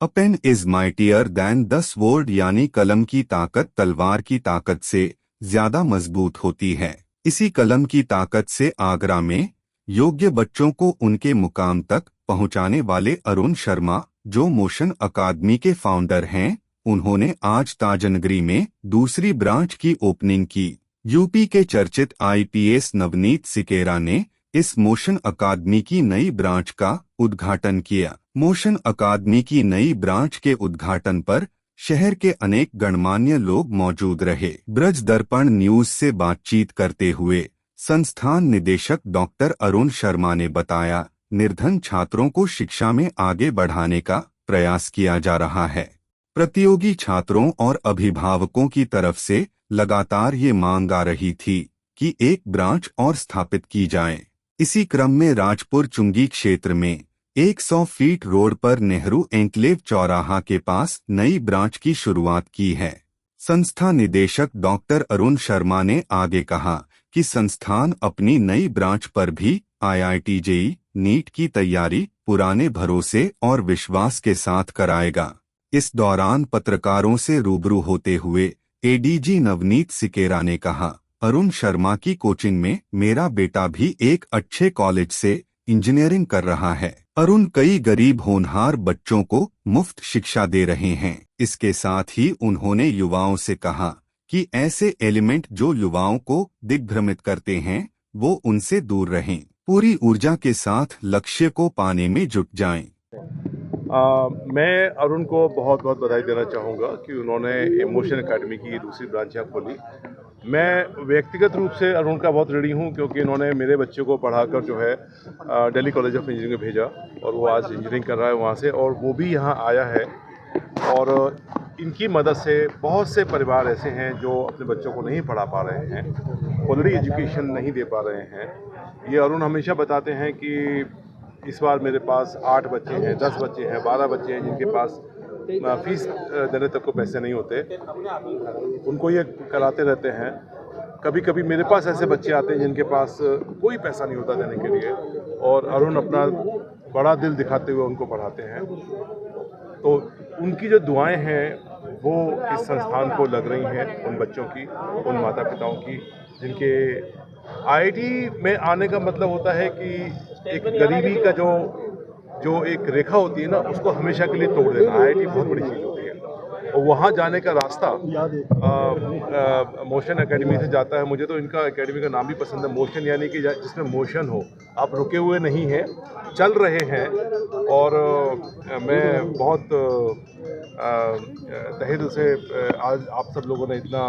A pen is mightier than the sword, यानी कलम की ताकत तलवार की ताकत से ज्यादा मजबूत होती है। इसी कलम की ताकत से आगरा में योग्य बच्चों को उनके मुकाम तक पहुंचाने वाले अरुण शर्मा, जो मोशन अकादमी के फाउंडर हैं, उन्होंने आज ताजनगरी में दूसरी ब्रांच की ओपनिंग की। यूपी के चर्चित आईपीएस नवनीत सिकेरा ने इस मोशन अकादमी की नई ब्रांच का उद्घाटन किया। मोशन अकादमी की नई ब्रांच के उद्घाटन पर शहर के अनेक गणमान्य लोग मौजूद रहे। ब्रज दर्पण न्यूज से बातचीत करते हुए संस्थान निदेशक डॉक्टर अरुण शर्मा ने बताया, निर्धन छात्रों को शिक्षा में आगे बढ़ाने का प्रयास किया जा रहा है। प्रतियोगी छात्रों और अभिभावकों की तरफ से लगातार ये मांग आ रही थी कि एक ब्रांच और स्थापित की जाए। इसी क्रम में राजपुर चुंगी क्षेत्र में 100 फीट रोड पर नेहरू एन्क्लेव चौराहा के पास नई ब्रांच की शुरुआत की है। संस्था निदेशक डॉक्टर अरुण शर्मा ने आगे कहा कि संस्थान अपनी नई ब्रांच पर भी आईआईटी जेईई नीट की तैयारी पुराने भरोसे और विश्वास के साथ कराएगा। इस दौरान पत्रकारों से रूबरू होते हुए एडीजी नवनीत सिकेरा ने कहा, अरुण शर्मा की कोचिंग में मेरा बेटा भी एक अच्छे कॉलेज से इंजीनियरिंग कर रहा है। अरुण कई गरीब होनहार बच्चों को मुफ्त शिक्षा दे रहे हैं। इसके साथ ही उन्होंने युवाओं से कहा कि ऐसे एलिमेंट जो युवाओं को दिग्भ्रमित करते हैं, वो उनसे दूर रहें। पूरी ऊर्जा के साथ लक्ष्य को पाने में जुट जाएं। मैं अरुण को बहुत बहुत बधाई देना चाहूँगा कि उन्होंने मोशन अकेडमी की दूसरी ब्रांच यहाँ खोली। मैं व्यक्तिगत रूप से अरुण का बहुत ऋणी हूँ, क्योंकि इन्होंने मेरे बच्चे को पढ़ाकर जो है दिल्ली कॉलेज ऑफ इंजीनियरिंग में भेजा और वो आज इंजीनियरिंग कर रहा है वहाँ से, और वो भी यहाँ आया है। और इनकी मदद से बहुत से परिवार ऐसे हैं जो अपने बच्चों को नहीं पढ़ा पा रहे हैं, क्वालिटी एजुकेशन नहीं दे पा रहे हैं। ये अरुण हमेशा बताते हैं कि इस बार मेरे पास 8 बच्चे हैं, 10 बच्चे हैं, 12 बच्चे हैं जिनके पास फीस देने तक को पैसे नहीं होते, उनको ये कराते रहते हैं। कभी कभी मेरे पास ऐसे बच्चे आते हैं जिनके पास कोई पैसा नहीं होता देने के लिए, और अरुण अपना बड़ा दिल दिखाते हुए उनको पढ़ाते हैं। तो उनकी जो दुआएं हैं वो इस संस्थान को लग रही हैं, उन बच्चों की, उन माता पिताओं की, जिनके आईआईटी में आने का मतलब होता है कि एक गरीबी का जो एक रेखा होती है ना, उसको हमेशा के लिए तोड़ देना। आईआईटी बहुत बड़ी चीज़ होती है, और वहाँ जाने का रास्ता मोशन एकेडमी से जाता है। मुझे तो इनका एकेडमी का नाम भी पसंद है, मोशन, यानी कि जिसमें मोशन हो, आप रुके हुए नहीं हैं, चल रहे हैं। और मैं बहुत तहे दिल से आज आप सब लोगों ने इतना,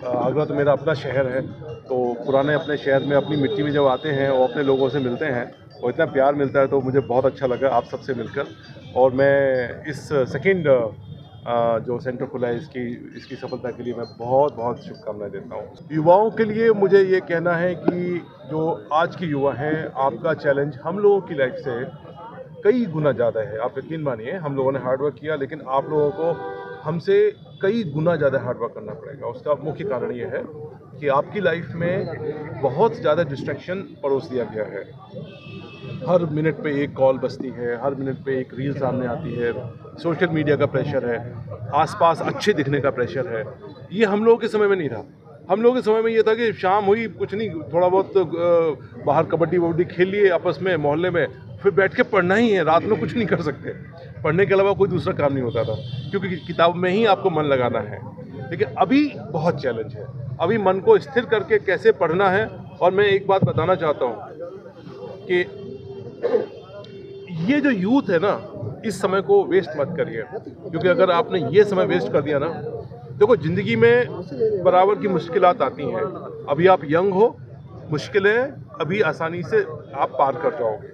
आगरा तो मेरा अपना शहर है, तो पुराने अपने शहर में अपनी मिट्टी में जब आते हैं और अपने लोगों से मिलते हैं और इतना प्यार मिलता है, तो मुझे बहुत अच्छा लगा आप सबसे मिलकर। और मैं इस सेकंड जो सेंटर खुला है इसकी सफलता के लिए मैं बहुत बहुत शुभकामनाएं देता हूँ। युवाओं के लिए मुझे ये कहना है कि जो आज के युवा हैं, आपका चैलेंज हम लोगों की लाइफ से कई गुना ज़्यादा है। आप यकीन मानिए, हम लोगों ने हार्डवर्क किया, लेकिन आप लोगों को हमसे कई गुना ज़्यादा हार्डवर्क करना पड़ेगा। उसका मुख्य कारण ये है कि आपकी लाइफ में बहुत ज़्यादा डिस्ट्रैक्शन परोस दिया गया है। हर मिनट पे एक कॉल बजती है, हर मिनट पे एक रील सामने आती है, सोशल मीडिया का प्रेशर है, आसपास अच्छे दिखने का प्रेशर है। ये हम लोगों के समय में नहीं था। हम लोगों के समय में ये था कि शाम हुई, कुछ नहीं, थोड़ा बहुत बाहर कबड्डी वबड्डी खेल लिए आपस में मोहल्ले में, फिर बैठ के पढ़ना ही है। रात में कुछ नहीं कर सकते, पढ़ने के अलावा कोई दूसरा काम नहीं होता था, क्योंकि किताब में ही आपको मन लगाना है। लेकिन अभी बहुत चैलेंज है, अभी मन को स्थिर करके कैसे पढ़ना है। और मैं एक बात बताना चाहता हूँ कि ये जो यूथ है ना, इस समय को वेस्ट मत करिए, क्योंकि अगर आपने ये समय वेस्ट कर दिया ना, देखो ज़िंदगी में बराबर की मुश्किलात आती हैं। अभी आप यंग हो, मुश्किलें अभी आसानी से आप पार कर जाओगे।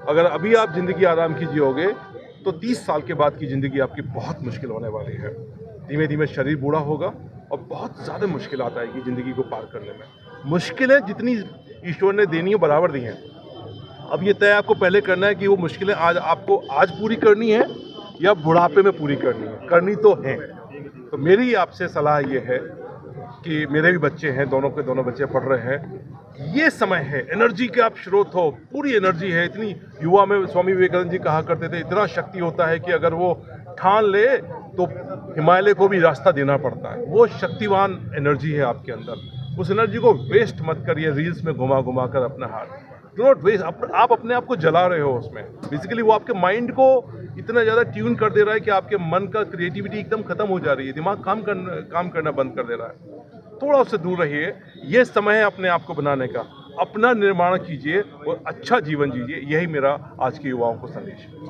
अगर अभी आप ज़िंदगी आराम की जियोगे तो 30 साल के बाद की ज़िंदगी आपकी बहुत मुश्किल होने वाली है। धीमे धीमे शरीर बूढ़ा होगा और बहुत ज़्यादा मुश्किलात आएगी ज़िंदगी को पार करने में। मुश्किलें जितनी ईश्वर ने देनी है बराबर दी हैं। अब ये तय आपको पहले करना है कि वो मुश्किलें आपको आज पूरी करनी है या बुढ़ापे में पूरी करनी है। करनी तो है। तो मेरी आपसे सलाह ये है कि मेरे भी बच्चे हैं, दोनों के दोनों बच्चे पढ़ रहे हैं। ये समय है, एनर्जी के आप स्रोत हो, पूरी एनर्जी है इतनी। युवा में स्वामी विवेकानंद जी कहा करते थे, इतना शक्ति होता है कि अगर वो ठान ले तो हिमालय को भी रास्ता देना पड़ता है। वो शक्तिवान एनर्जी है आपके अंदर। उस एनर्जी को वेस्ट मत करिए रील्स में घुमा घुमा कर अपना हाथ। Do not waste. आप अपने आप को जला रहे हो उसमें। बेसिकली वो आपके माइंड को इतना ज़्यादा ट्यून कर दे रहा है कि आपके मन का क्रिएटिविटी एकदम खत्म हो जा रही है। दिमाग काम करना बंद कर दे रहा है। थोड़ा उससे दूर रहिए। ये समय है अपने आप को बनाने का। अपना निर्माण कीजिए और अच्छा जीवन जीजिए। यही मेरा आज के युवाओं को संदेश है।